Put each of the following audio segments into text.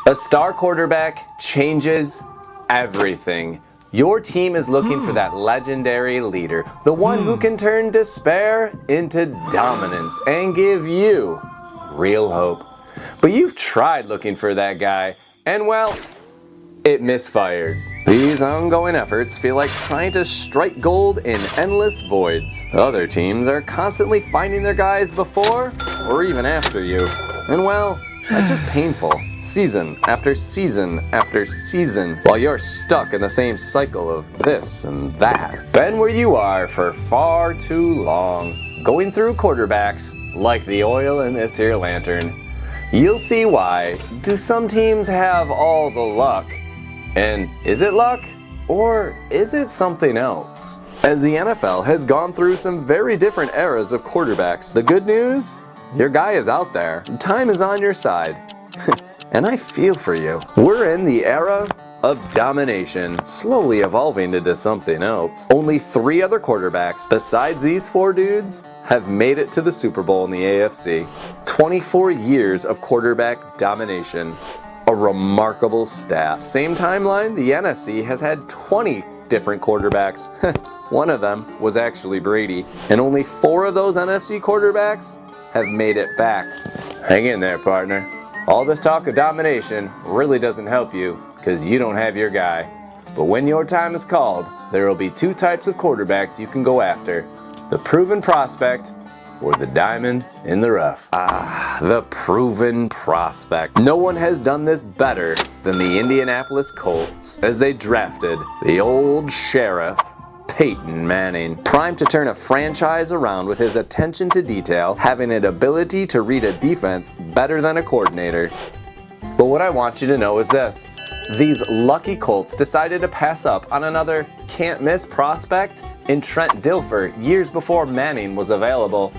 A star quarterback changes everything. Your team is looking for that legendary leader, the one who can turn despair into dominance and give you real hope. But you've tried looking for that guy, and well, it misfired. These ongoing efforts feel like trying to strike gold in endless voids. Other teams are constantly finding their guys before or even after you. And well, that's just painful. Season after season after season, while you're stuck in the same cycle of this and that. Been where you are for far too long, going through quarterbacks like the oil in this here lantern. You'll see why. Do some teams have all the luck? And is it luck, or is it something else? As the NFL has gone through some very different eras of quarterbacks, the good news? Your guy is out there. Time is on your side. And I feel for you. We're in the era of domination, slowly evolving into something else. Only 3 other quarterbacks, besides these 4 dudes, have made it to the Super Bowl in the AFC. 24 years of quarterback domination. A remarkable stat. Same timeline, the NFC has had 20 different quarterbacks. One of them was actually Brady. And only 4 of those NFC quarterbacks have made it back. Hang in there, partner. All this talk of domination really doesn't help you because you don't have your guy. But when your time is called, there will be 2 types of quarterbacks you can go after. The proven prospect or the diamond in the rough. The proven prospect. No one has done this better than the Indianapolis Colts as they drafted the old sheriff, Peyton Manning. Primed to turn a franchise around with his attention to detail, having an ability to read a defense better than a coordinator. But what I want you to know is this. These lucky Colts decided to pass up on another can't-miss prospect in Trent Dilfer years before Manning was available.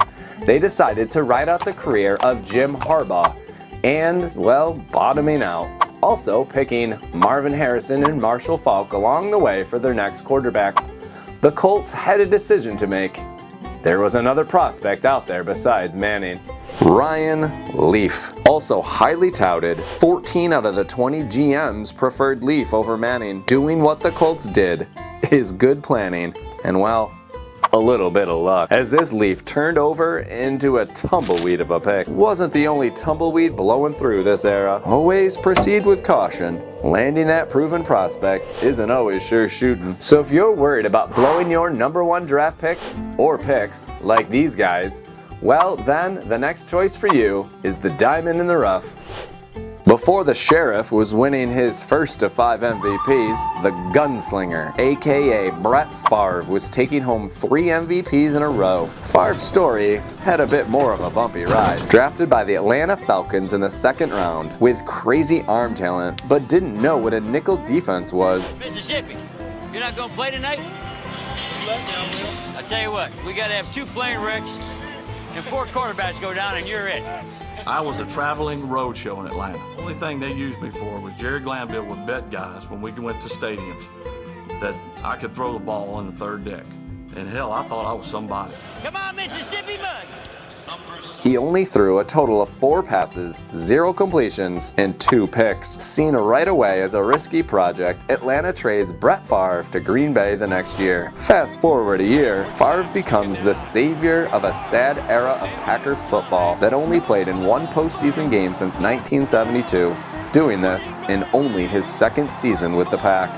They decided to ride out the career of Jim Harbaugh and, well, bottoming out. Also picking Marvin Harrison and Marshall Faulk along the way for their next quarterback. The Colts had a decision to make. There was another prospect out there besides Manning. Ryan Leaf, also highly touted. 14 out of the 20 GMs preferred Leaf over Manning. Doing what the Colts did is good planning and, well, a little bit of luck, as this Leaf turned over into a tumbleweed of a pick. Wasn't the only tumbleweed blowing through this era. Always proceed with caution. Landing that proven prospect isn't always sure shooting. So if you're worried about blowing your #1 draft pick, or picks, like these guys, well then the next choice for you is the diamond in the rough. Before the Sheriff was winning his first of 5 MVPs, the Gunslinger, aka Brett Favre, was taking home 3 MVPs in a row. Favre's story had a bit more of a bumpy ride. Drafted by the Atlanta Falcons in the 2nd round with crazy arm talent, but didn't know what a nickel defense was. Mississippi, you're not going to play tonight? I'll tell you what, we got to have 2 plane wrecks and 4 quarterbacks go down and you're it. I was a traveling roadshow in Atlanta. The only thing they used me for was Jerry Glanville would bet guys when we went to stadiums that I could throw the ball on the 3rd deck. And hell, I thought I was somebody. Come on, Mississippi Mud! He only threw a total of 4 passes, 0 completions, and 2 picks. Seen right away as a risky project, Atlanta trades Brett Favre to Green Bay the next year. Fast forward a year, Favre becomes the savior of a sad era of Packer football that only played in 1 postseason game since 1972, doing this in only his 2nd season with the Pack.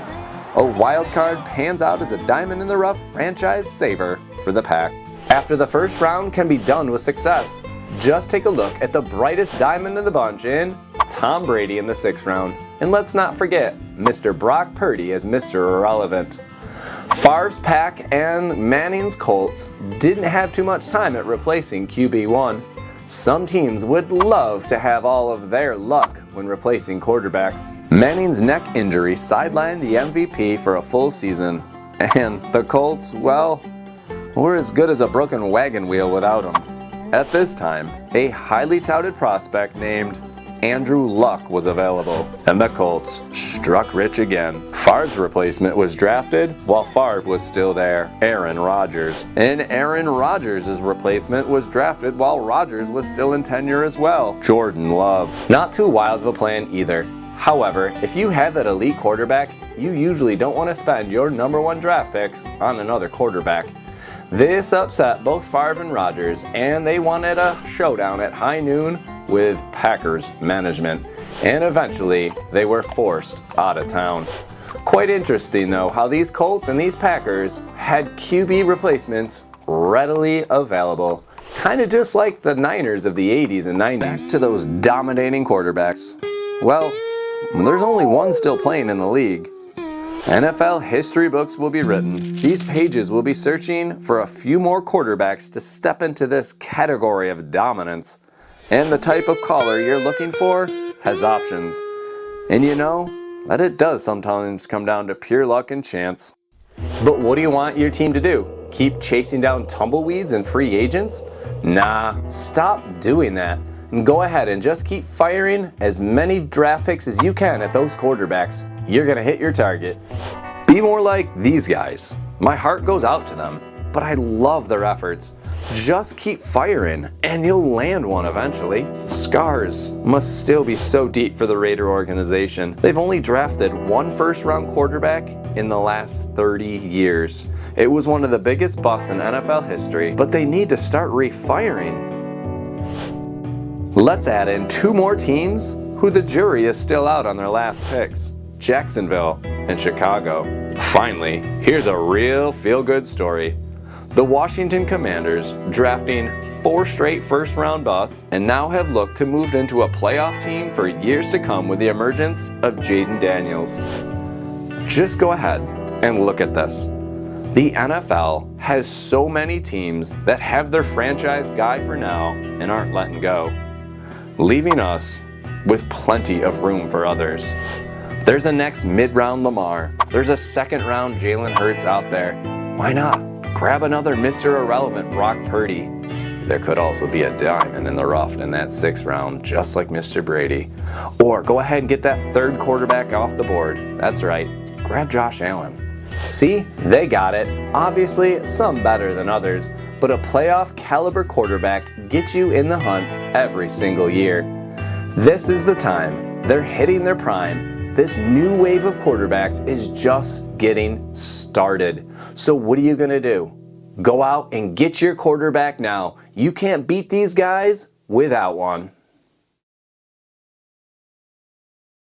A wild card pans out as a diamond in the rough franchise saver for the Pack. After the 1st round can be done with success, just take a look at the brightest diamond in the bunch in Tom Brady in the 6th round. And let's not forget Mr. Brock Purdy as Mr. Irrelevant. Favre's Pack and Manning's Colts didn't have too much time at replacing QB1. Some teams would love to have all of their luck when replacing quarterbacks. Manning's neck injury sidelined the MVP for a full season. And the Colts, well, we're as good as a broken wagon wheel without him. At this time, a highly touted prospect named Andrew Luck was available, and the Colts struck rich again. Favre's replacement was drafted while Favre was still there, Aaron Rodgers. And Aaron Rodgers' replacement was drafted while Rodgers was still in tenure as well, Jordan Love. Not too wild of a plan either. However, if you have that elite quarterback, you usually don't want to spend your #1 draft picks on another quarterback. This upset both Favre and Rodgers, and they wanted a showdown at high noon with Packers management, and eventually they were forced out of town. Quite interesting though how these Colts and these Packers had QB replacements readily available, kind of just like the Niners of the 80s and 90s. Back to those dominating quarterbacks. Well, there's only one still playing in the league. NFL history books will be written. These pages will be searching for a few more quarterbacks to step into this category of dominance. And the type of caller you're looking for has options. And you know that it does sometimes come down to pure luck and chance. But what do you want your team to do? Keep chasing down tumbleweeds and free agents? Nah, stop doing that. And go ahead and just keep firing as many draft picks as you can at those quarterbacks. You're gonna hit your target. Be more like these guys. My heart goes out to them, but I love their efforts. Just keep firing and you'll land one eventually. Scars must still be so deep for the Raider organization. They've only drafted one first-round quarterback in the last 30 years. It was one of the biggest busts in NFL history, but they need to start refiring. Let's add in 2 more teams who the jury is still out on their last picks: Jacksonville and Chicago. Finally, here's a real feel-good story. The Washington Commanders, drafting 4 straight first-round busts, and now have looked to move into a playoff team for years to come with the emergence of Jaden Daniels. Just go ahead and look at this. The NFL has so many teams that have their franchise guy for now and aren't letting go, leaving us with plenty of room for others. There's a next mid-round Lamar. There's a second-round Jalen Hurts out there. Why not? Grab another Mr. Irrelevant Brock Purdy. There could also be a diamond in the rough in that 6th round, just like Mr. Brady. Or go ahead and get that 3rd quarterback off the board. That's right, grab Josh Allen. See, they got it. Obviously, some better than others, but a playoff caliber quarterback gets you in the hunt every single year. This is the time. They're hitting their prime. This new wave of quarterbacks is just getting started. So what are you going to do? Go out and get your quarterback now. You can't beat these guys without one.